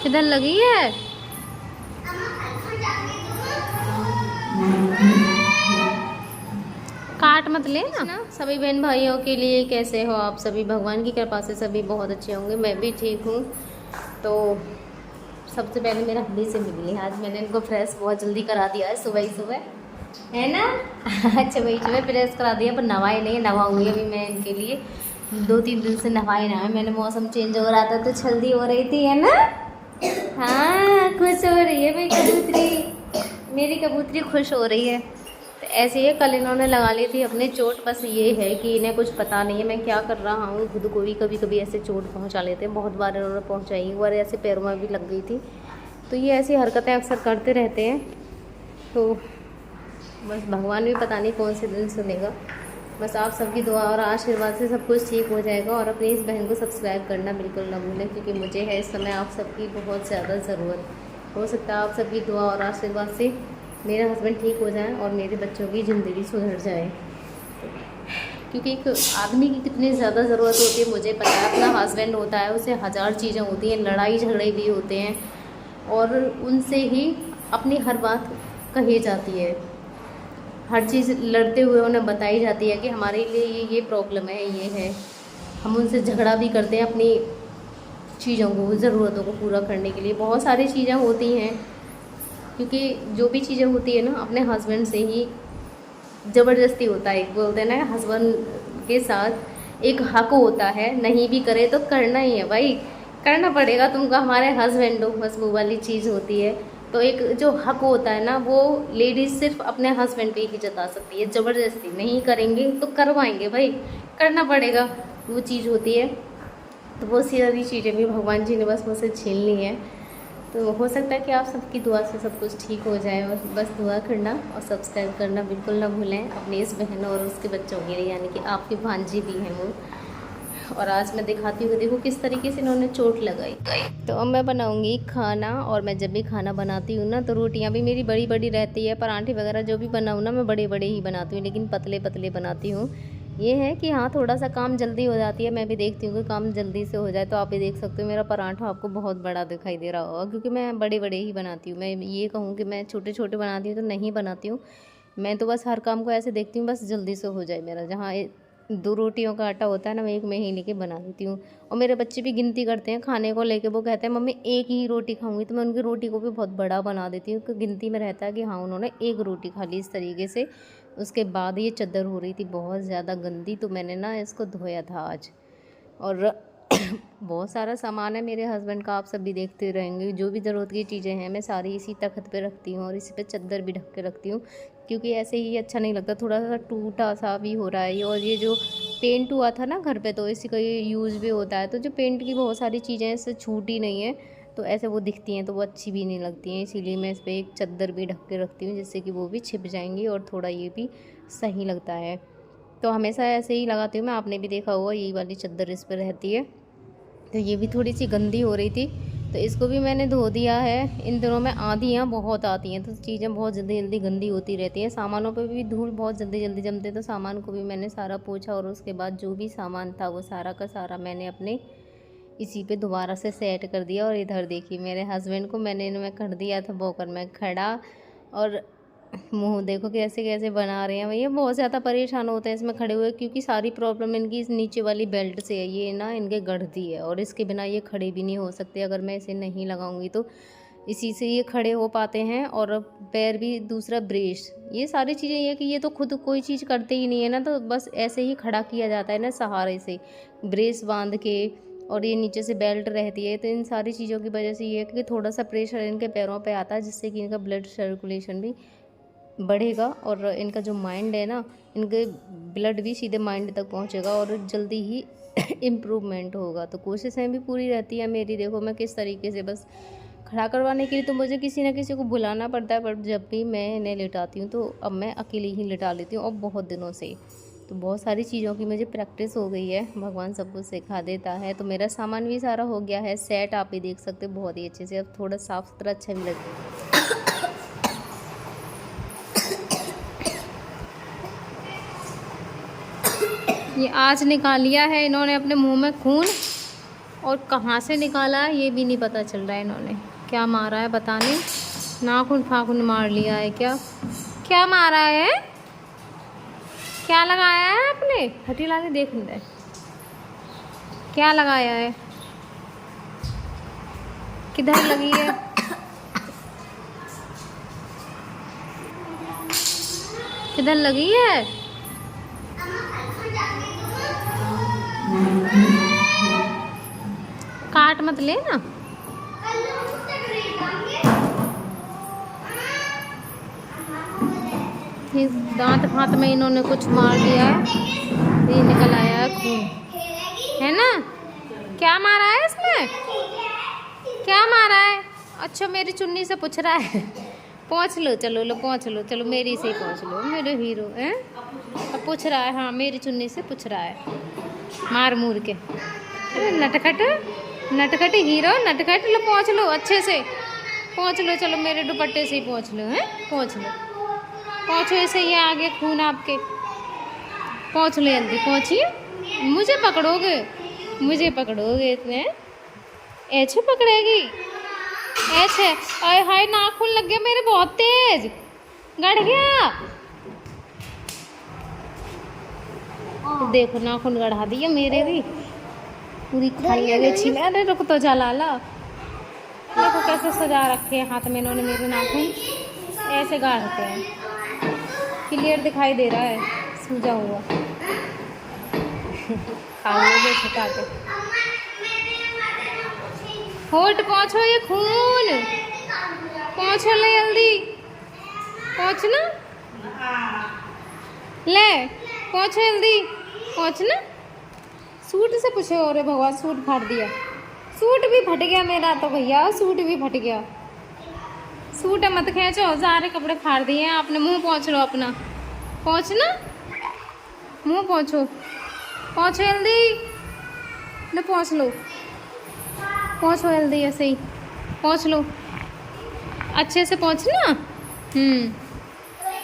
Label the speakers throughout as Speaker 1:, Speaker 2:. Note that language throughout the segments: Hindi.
Speaker 1: किधर लगी है? काट मत लेना। सभी बहन भाइयों के लिए कैसे हो आप सभी? भगवान की कृपा से सभी बहुत अच्छे होंगे। मैं भी ठीक हूँ। तो सबसे पहले मेरा हड्डी से मिली। आज मैंने इनको फ्रेश बहुत जल्दी करा दिया है, सुबह ही सुबह, है ना। अच्छा, वही सुबह फ्रेश करा दिया, पर नहाए नहीं, नहाऊंगी अभी मैं इनके लिए। 2-3 दिन से नहाए ना है मैंने। मौसम चेंज हो रहा था तो जल्दी हो रही थी, है ना। हाँ, खुश हो रही है मेरी कबूतरी। मेरी कबूतरी खुश हो रही है। तो ऐसे ही कल इन्होंने लगा ली थी अपने चोट। बस ये है कि इन्हें कुछ पता नहीं है मैं क्या कर रहा हूँ। खुद को भी कभी कभी ऐसे चोट पहुँचा लेते हैं। बहुत बार इन्होंने पहुँचाई, एक बार ऐसे पैरों में भी लग गई थी। तो ये ऐसी हरकतें अक्सर करते रहते हैं। तो बस भगवान भी पता नहीं कौन से दिन सुनेगा। बस आप सबकी दुआ और आशीर्वाद से सब कुछ ठीक हो जाएगा। और अपनी इस बहन को सब्सक्राइब करना बिल्कुल ना भूलें, क्योंकि मुझे है इस समय आप सबकी बहुत ज़्यादा ज़रूरत। हो सकता है आप सबकी दुआ और आशीर्वाद से मेरा हस्बैंड ठीक हो जाए और मेरे बच्चों की ज़िंदगी सुधर जाए। क्योंकि एक आदमी की कितनी ज़्यादा ज़रूरत होती है मुझे पता है। अपना हस्बैंड होता है, उसे हज़ार चीज़ें होती हैं, लड़ाई झगड़े भी होते हैं, और उनसे ही अपनी हर बात कही जाती है। हर चीज़ लड़ते हुए उन्हें बताई जाती है कि हमारे लिए ये प्रॉब्लम है, ये है। हम उनसे झगड़ा भी करते हैं अपनी चीज़ों को, ज़रूरतों को पूरा करने के लिए। बहुत सारी चीज़ें होती हैं, क्योंकि जो भी चीज़ें होती है ना, अपने हस्बैंड से ही ज़बरदस्ती होता है। बोलते हैं ना, हस्बैंड के साथ एक हक होता है, नहीं भी करे तो करना ही है भाई, करना पड़ेगा तुमको, हमारे हस्बैंड हो। बस वो वाली चीज़ होती है। तो एक जो हक होता है ना, वो लेडीज़ सिर्फ अपने हस्बैंड पे ही जता सकती है। ज़बरदस्ती नहीं करेंगे तो करवाएंगे भाई, करना पड़ेगा, वो चीज़ होती है। तो वो सारी चीज़ें भी भगवान जी ने बस मुझसे छीन ली हैं। तो हो सकता है कि आप सबकी दुआ से सब कुछ ठीक हो जाए। और बस दुआ करना और सब्सक्राइब करना बिल्कुल ना भूलें अपनी इस बहन और उसके बच्चों के लिए, यानी कि आपकी भांजी भी हैं वो। और आज मैं दिखाती हूँ, देखो किस तरीके से इन्होंने चोट लगाई। तो अब मैं बनाऊँगी खाना। और मैं जब भी खाना बनाती हूँ ना, तो रोटियाँ भी मेरी बड़ी बड़ी रहती है। पराठे वगैरह जो भी बनाऊँ ना, मैं बड़े बड़े ही बनाती हूँ, लेकिन पतले पतले बनाती हूँ। ये है कि हाँ, थोड़ा सा काम जल्दी हो जाती है। मैं भी देखती हूँ कि काम जल्दी से हो जाए। तो आप भी देख सकते हो मेरा पराठा आपको बहुत बड़ा दिखाई दे रहा होगा, क्योंकि मैं बड़े बड़े ही बनाती हूँ। मैं ये कहूँ कि मैं छोटे छोटे बनाती हूँ तो नहीं बनाती हूँ। मैं तो बस हर काम को ऐसे देखती हूँ बस जल्दी से हो जाए मेरा। जहाँ 2 रोटियों का आटा होता है ना, मैं एक में ही लेके बना देती हूँ। और मेरे बच्चे भी गिनती करते हैं खाने को लेके। वो कहते हैं मम्मी एक ही रोटी खाऊंगी, तो मैं उनकी रोटी को भी बहुत बड़ा बना देती हूँ, क्योंकि गिनती में रहता है कि हाँ, उन्होंने एक रोटी खा ली इस तरीके से। उसके बाद ये चद्दर हो रही थी बहुत ज़्यादा गंदी, तो मैंने ना इसको धोया था आज। और बहुत सारा सामान है मेरे हस्बैंड का, आप सब भी देखते रहेंगे। जो भी ज़रूरत की चीज़ें हैं मैं सारी इसी तख्त पे रखती हूँ, और इसी पे चद्दर भी ढक के रखती हूँ, क्योंकि ऐसे ही अच्छा नहीं लगता। थोड़ा सा टूटा सा भी हो रहा है। और ये जो पेंट हुआ था ना घर पे, तो इसी का ये यूज़ भी होता है। तो जो पेंट की बहुत सारी चीज़ें इससे छूटी नहीं है, तो ऐसे वो दिखती हैं तो वो अच्छी भी नहीं लगती हैं। इसीलिए मैं इस पर एक चद्दर भी ढक के रखती हूँ, जिससे कि वो भी छिप जाएंगी और थोड़ा ये भी सही लगता है। तो हमेशा ऐसे ही लगाती हूँ मैं। आपने भी देखा होगा यही वाली चद्दर इस पर रहती है। तो ये भी थोड़ी सी गंदी हो रही थी, तो इसको भी मैंने धो दिया है। इन दिनों में आंधियाँ बहुत आती हैं, तो चीज़ें बहुत जल्दी जल्दी गंदी होती रहती हैं। सामानों पे भी धूल बहुत जल्दी जल्दी जमते हैं, तो सामान को भी मैंने सारा पोंछा। और उसके बाद जो भी सामान था वो सारा का सारा मैंने अपने इसी पे दोबारा से सेट कर दिया। और इधर देखिए मेरे हस्बैंड को मैंने इनमें कर दिया था बोकर में खड़ा। और मुंह देखो कैसे कैसे बना रहे हैं भैया। बहुत ज़्यादा परेशान होते हैं इसमें खड़े हुए, क्योंकि सारी प्रॉब्लम इनकी इस नीचे वाली बेल्ट से है। ये ना इनके गढ़ती है, और इसके बिना ये खड़े भी नहीं हो सकते। अगर मैं इसे नहीं लगाऊंगी तो इसी से ये खड़े हो पाते हैं। और पैर भी, दूसरा ब्रेस, ये सारी चीज़ें ये कि ये तो खुद कोई चीज़ करते ही नहीं है ना, तो बस ऐसे ही खड़ा किया जाता है ना सहारे से, ब्रेस बांध के। और ये नीचे से बेल्ट रहती है। तो इन सारी चीज़ों की वजह से ये है कि थोड़ा सा प्रेशर इनके पैरों पे आता है, जिससे कि इनका ब्लड सर्कुलेशन भी बढ़ेगा। और इनका जो माइंड है ना, इनके ब्लड भी सीधे माइंड तक पहुंचेगा, और जल्दी ही इम्प्रूवमेंट होगा। तो कोशिशें भी पूरी रहती है मेरी। देखो मैं किस तरीके से बस खड़ा करवाने के लिए तो मुझे किसी ना किसी को बुलाना पड़ता है, पर जब भी मैं इन्हें लिटाती हूँ तो अब मैं अकेली ही लिटा लेती हूँ, और बहुत दिनों से। तो बहुत सारी चीज़ों की मुझे प्रैक्टिस हो गई है, भगवान सब कुछ सिखा देता है। तो मेरा सामान भी सारा हो गया है सेट, आप भी देख सकते हो बहुत ही अच्छे से। अब थोड़ा साफ़ सुथरा अच्छा भी लगता है। ये आज निकाल लिया है इन्होंने अपने मुंह में खून, और कहाँ से निकाला है ये भी नहीं पता चल रहा है। इन्होंने क्या मारा है पता नहीं, नाखून फाखून मार लिया है क्या, क्या मारा है, क्या लगाया है आपने, हटी लाने देख नहीं रहे क्या लगाया है, किधर लगी है, किधर लगी है। काट मत लेना। ये दांत फांत में इन्होंने कुछ मार दिया है, ये निकल आया है खून, है ना। क्या मारा है इसमें, क्या मारा है। अच्छा मेरी चुन्नी से पूछ रहा है। पहुँच लो, चलो लो पहुँच लो, चलो मेरी से ही पहुँच लो, मेरे हीरो हैं। अब पूछ रहा है, हाँ मेरी चुन्नी से पूछ रहा है मार मूर के। नटखट नटखट हीरो नटखट, लो पहुँच लो अच्छे से, पहुँच लो, चलो मेरे दुपट्टे से ही पहुँच लो, हैं पहुँच लो, पहुँचो ऐसे ही आगे खून आपके, पहुँच लो जल्दी पहुँचिए। मुझे पकड़ोगे, मुझे पकड़ोगे इतने, ऐसे पकड़ेगी ऐसे। अरे हाय नाखून लग गया मेरे बहुत तेज, गड़ गया। देखो नाखून गढ़ा दिया मेरे भी, पूरी खाई लगे छीले। अरे रुक तो जा लाला, देखो कैसे सजा रखे हैं हाथ में इन्होंने मेरे नाखून, ऐसे गाड़ते हैं। क्लियर दिखाई दे रहा है सूजा हुआ। खाओगे छुपा के, होठ पहुँचो, ये खून पहुँचो ले जल्दी, पहुँचना ले, पहुँचो जल्दी पहुँचना। सूट से पूछे, और भगवान सूट फाड़ दिया, सूट भी फट गया मेरा तो भैया, सूट भी फट गया। सूट मत खींचो, सारे कपड़े फाड़ दिए हैं आपने। मुंह पहुँच लो अपना, पहुँचना मुंह पहुँचो, पहुँचो जल्दी, लो पहुँच लो, पहुँचो जल्दी, ऐसे ही पहुँच लो अच्छे से पहुँचना।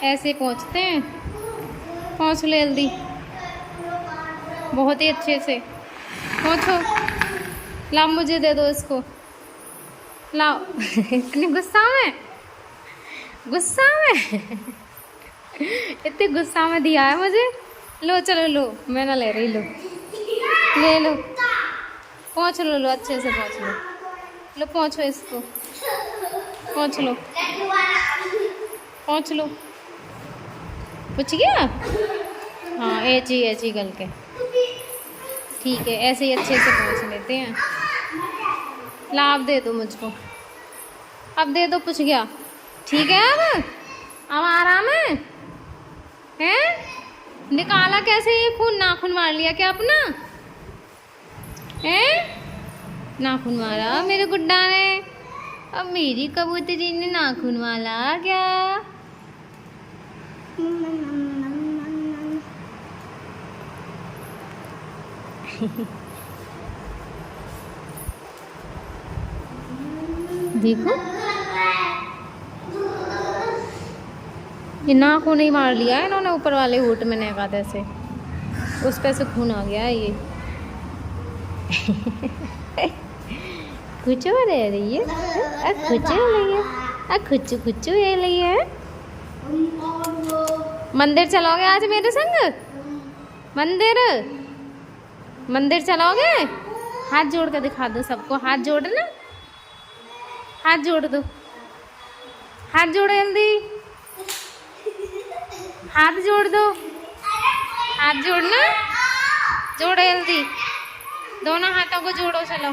Speaker 1: ऐसे पहुँचते हैं, पहुँच लो जल्दी, बहुत ही अच्छे से पहुँचो। लाओ मुझे दे दो इसको, लाओ। इतनी गुस्सा में, गुस्सा में इतने गुस्सा में दिया है मुझे। लो चलो लो, मैं ना ले रही, लो ले लो, पहुँच लो, लो अच्छे से पहुँच लो, लो पहुँचो इसको, पहुँच लो, पहुँच लो, पूछ गया। हाँ ऐची गल के, ठीक है ऐसे ही अच्छे से पहुँच लेते हैं। ला अब दे दो मुझको, अब दे दो, पूछ गया ठीक है। अब आराम है, हैं? निकाला कैसे ये खून, नाखून मार लिया क्या अपना, हैं? नाखून मारा मेरे गुड्डा ने, अब मेरी कबूतरी ने नाखून मारा क्या। देखो ये नाखून ही मार लिया है इन्होंने, ऊपर वाले होठ में नेका ऐसे, उस पे से खून आ गया है ये। कुछ हो रही है, कुछ हो रही है, कुछ ये रही है। मंदिर चलोगे आज मेरे संग, मंदिर चलोगे। हाथ जोड़ कर दिखा दो सबको, हाथ जोड़ना, हाथ जोड़ दो, हाथ जोड़ो जल्दी, हाथ जोड़ दो, हाथ जोड़ना, जोड़ो जल्दी, दोनों हाथों को जोड़ो, चलो।